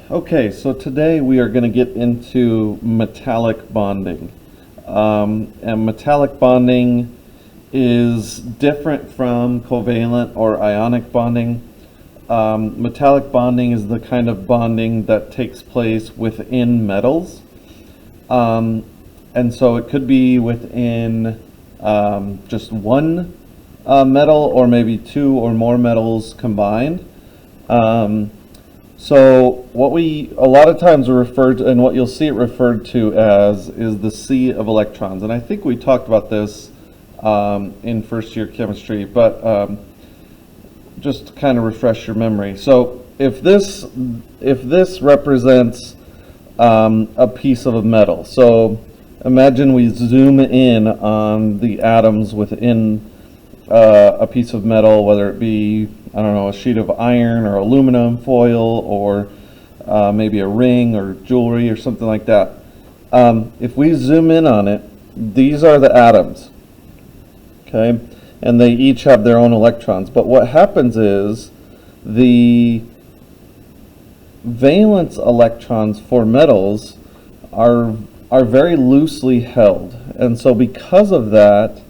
Okay, so today we are going to get into metallic bonding. And metallic bonding is different from covalent or ionic bonding. Metallic bonding is the kind of bonding that takes place within metals. And so it could be within just one metal, or maybe two or more metals combined. So what we a lot of times are referred to, and what you'll see it referred to as, is the sea of electrons. And I think we talked about this in first year chemistry, but just to kind of refresh your memory. So if this represents a piece of a metal, so imagine we zoom in on the atoms within a piece of metal, whether it be, I don't know, a sheet of iron or aluminum foil, or maybe a ring or jewelry or something like that. If we zoom in on it, these are the atoms, okay? And they each have their own electrons. But what happens is the valence electrons for metals are very loosely held. And so because of that,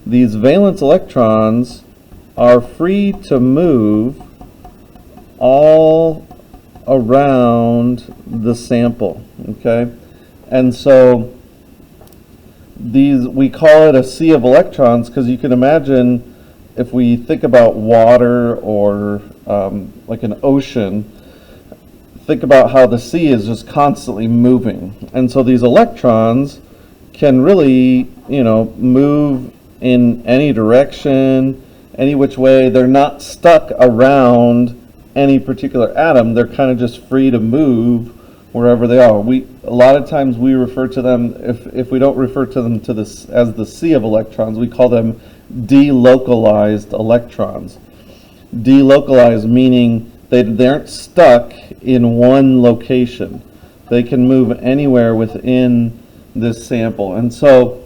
these valence electrons are free to move all around the sample, okay? And so we call it a sea of electrons because you can imagine, if we think about water or like an ocean, think about how the sea is just constantly moving. And so these electrons can really, move in any direction, any which way. They're not stuck around any particular atom. They're kind of just free to move wherever they are. A lot of times we refer to them, if we don't refer to them as the sea of electrons, we call them delocalized electrons. Delocalized meaning they aren't stuck in one location. They can move anywhere within this sample. And so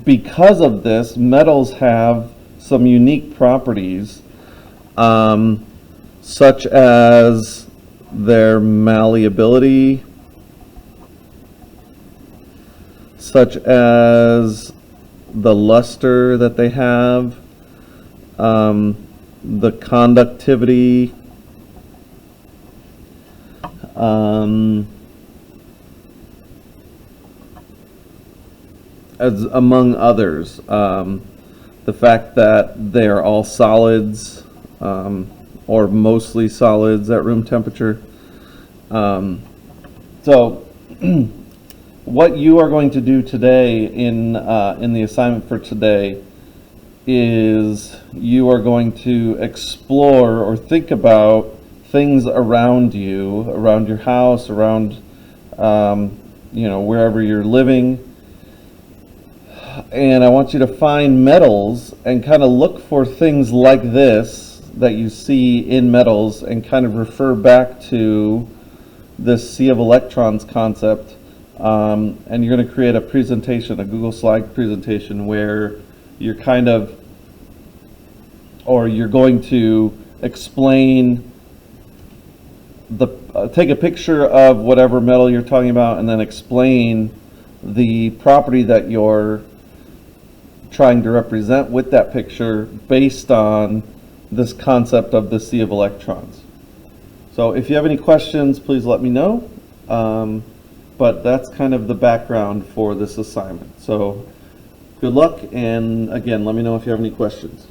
because of this, metals have some unique properties, such as their malleability, such as the luster that they have, the conductivity, as among others. The fact that they are all solids, or mostly solids at room temperature. So what you are going to do today in the assignment for today is you are going to explore or think about things around you, around your house, around wherever you're living. And I want you to find metals and kind of look for things like this that you see in metals, and kind of refer back to this sea of electrons concept. And you're going to create a presentation, a Google slide presentation, where you're you're going to explain take a picture of whatever metal you're talking about, and then explain the property that you're trying to represent with that picture based on this concept of the sea of electrons. So if you have any questions, please let me know. But that's kind of the background for this assignment. So good luck, and again, let me know if you have any questions.